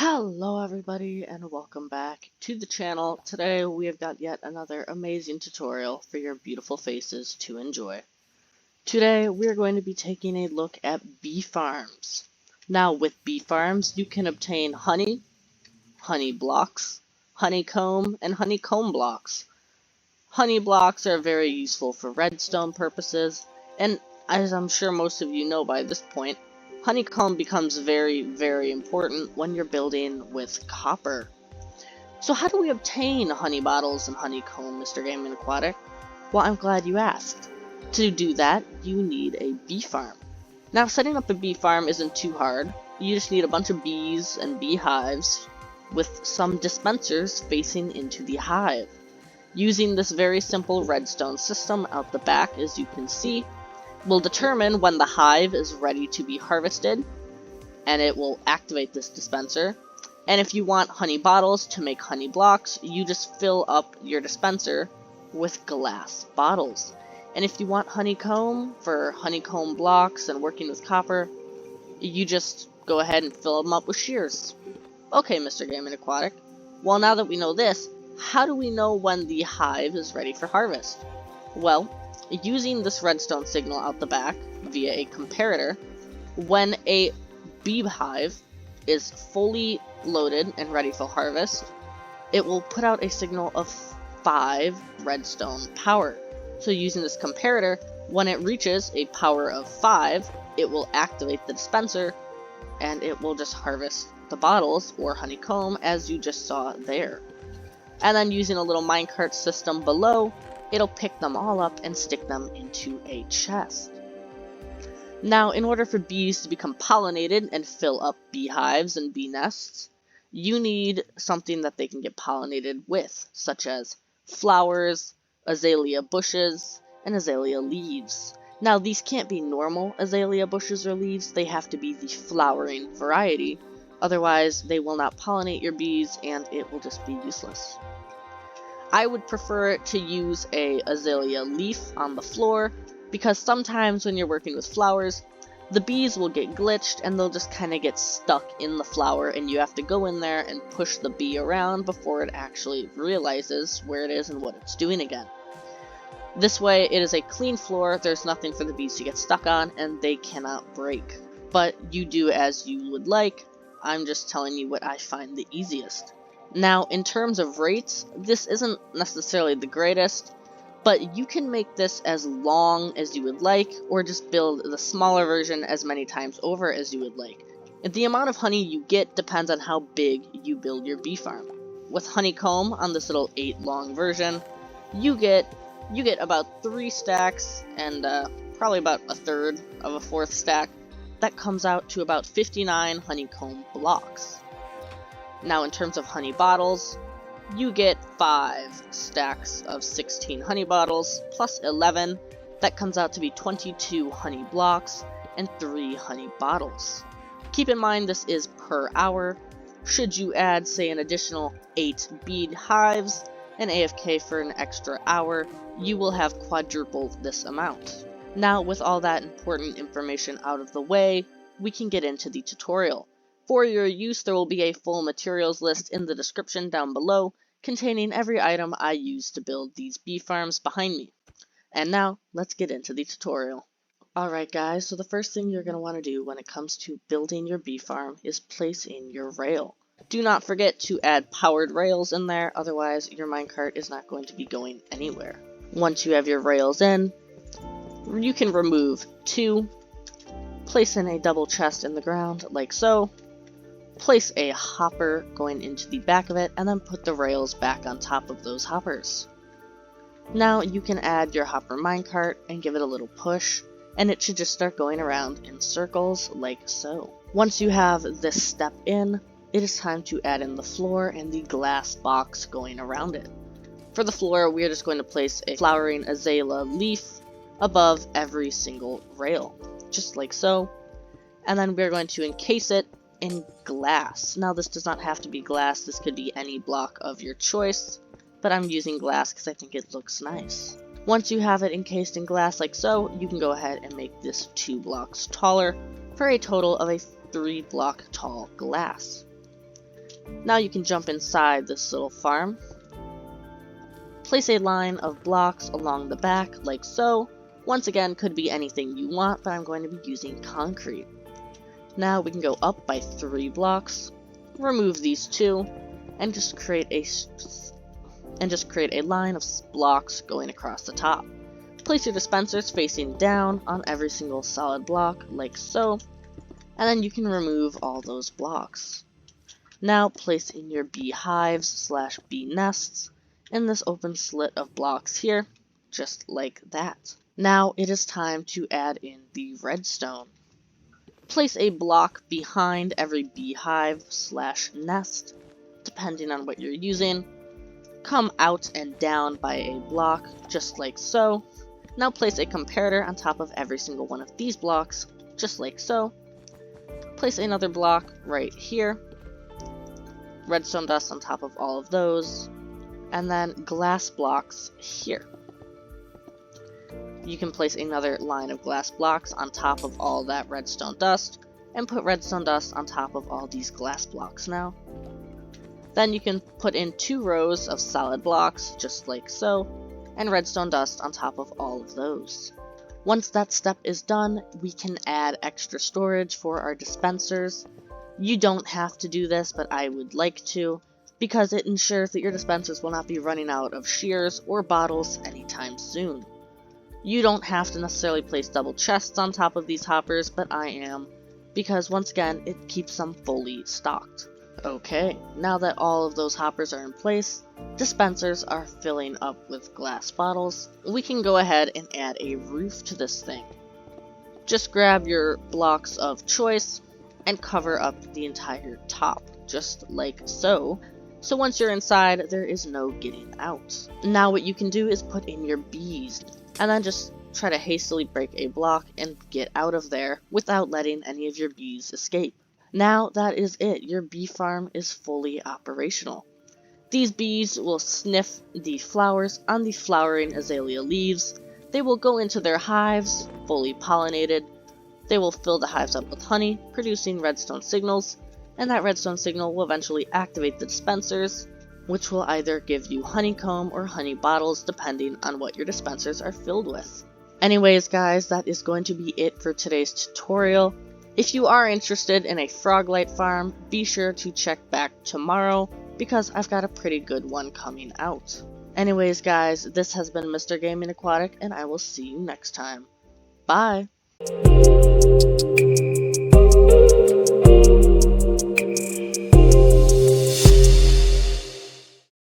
Hello everybody and welcome back to the channel. Today we have got yet another amazing tutorial for your beautiful faces to enjoy. Today we are going to be taking a look at bee farms. Now with bee farms you can obtain honey, honey blocks, honeycomb, and honeycomb blocks. Honey blocks are very useful for redstone purposes, and as I'm sure most of you know by this point, honeycomb becomes very important when you're building with copper. So how do we obtain honey bottles and honeycomb, Mr. Game and Aquatic? Well, I'm glad you asked. To do that, you need a bee farm. Now, setting up a bee farm isn't too hard. You just need a bunch of bees and beehives with some dispensers facing into the hive. Using this very simple redstone system out the back, as you can see, will determine when the hive is ready to be harvested, and it will activate this dispenser. And if you want honey bottles to make honey blocks, you just fill up your dispenser with glass bottles. And if you want honeycomb for honeycomb blocks and working with copper, you just go ahead and fill them up with shears. Okay, Mr. Game and Aquatic. Well, now that we know this, how do we know when the hive is ready for harvest? Well, using this redstone signal out the back via a comparator, when a beehive is fully loaded and ready for harvest, it will put out a signal of 5 redstone power. So using this comparator, when it reaches a power of 5, it will activate the dispenser and it will just harvest the bottles or honeycomb as you just saw there. And then using a little minecart system below, it'll pick them all up and stick them into a chest. Now, in order for bees to become pollinated and fill up beehives and bee nests, you need something that they can get pollinated with, such as flowers, azalea bushes, and azalea leaves. Now, these can't be normal azalea bushes or leaves, they have to be the flowering variety, otherwise they will not pollinate your bees and it will just be useless. I would prefer to use a azalea leaf on the floor, because sometimes when you're working with flowers, the bees will get glitched and they'll just kind of get stuck in the flower and you have to go in there and push the bee around before it actually realizes where it is and what it's doing again. This way it is a clean floor, there's nothing for the bees to get stuck on and they cannot break. But you do as you would like, I'm just telling you what I find the easiest. Now, in terms of rates, this isn't necessarily the greatest, but you can make this as long as you would like, or just build the smaller version as many times over as you would like. And the amount of honey you get depends on how big you build your bee farm. With honeycomb on this little 8-long version, you get about 3 stacks and probably about a third of a 4th stack. That comes out to about 59 honeycomb blocks. Now, in terms of honey bottles, you get 5 stacks of 16 honey bottles, plus 11. That comes out to be 22 honey blocks and 3 honey bottles. Keep in mind this is per hour. Should you add, say, an additional 8 bead hives and AFK for an extra hour, you will have quadrupled this amount. Now, with all that important information out of the way, we can get into the tutorial. For your use, there will be a full materials list in the description down below, containing every item I use to build these bee farms behind me. And now, let's get into the tutorial. Alright guys, so the first thing you're going to want to do when it comes to building your bee farm is place in your rail. Do not forget to add powered rails in there, otherwise your minecart is not going to be going anywhere. Once you have your rails in, you can remove 2, place in a double chest in the ground like so, place a hopper going into the back of it, and then put the rails back on top of those hoppers. Now you can add your hopper minecart and give it a little push, and it should just start going around in circles like so. Once you have this step in, it is time to add in the floor and the glass box going around it. For the floor, we are just going to place a flowering azalea leaf above every single rail, just like so, and then we're going to encase it in glass. Now this does not have to be glass, this could be any block of your choice, but I'm using glass because I think it looks nice. Once you have it encased in glass like so, you can go ahead and make this 2 blocks taller for a total of a 3 block tall glass. Now you can jump inside this little farm. Place a line of blocks along the back like so. Once again, could be anything you want, but I'm going to be using concrete. Now we can go up by 3 blocks, remove these 2, and just create a line of blocks going across the top. Place your dispensers facing down on every single solid block like so, and then you can remove all those blocks. Now place in your bee hives / bee nests in this open slit of blocks here, just like that. Now it is time to add in the redstone. Place a block behind every beehive / nest, depending on what you're using. Come out and down by a block, just like so. Now place a comparator on top of every single one of these blocks, just like so. Place another block right here. Redstone dust on top of all of those. And then glass blocks here. You can place another line of glass blocks on top of all that redstone dust, and put redstone dust on top of all these glass blocks now. Then you can put in 2 rows of solid blocks, just like so, and redstone dust on top of all of those. Once that step is done, we can add extra storage for our dispensers. You don't have to do this, but I would like to, because it ensures that your dispensers will not be running out of shears or bottles anytime soon. You don't have to necessarily place double chests on top of these hoppers, but I am, because once again, it keeps them fully stocked. Okay, now that all of those hoppers are in place, dispensers are filling up with glass bottles, we can go ahead and add a roof to this thing. Just grab your blocks of choice and cover up the entire top, just like so. So once you're inside, there is no getting out. Now what you can do is put in your bees, and then just try to hastily break a block and get out of there without letting any of your bees escape. Now that is it, your bee farm is fully operational. These bees will sniff the flowers on the flowering azalea leaves. They will go into their hives, fully pollinated. They will fill the hives up with honey, producing redstone signals, and that redstone signal will eventually activate the dispensers, which will either give you honeycomb or honey bottles depending on what your dispensers are filled with. Anyways guys, that is going to be it for today's tutorial. If you are interested in a frog-light farm, be sure to check back tomorrow, because I've got a pretty good one coming out. Anyways guys, this has been Mr. Gaming Aquatic, and I will see you next time. Bye!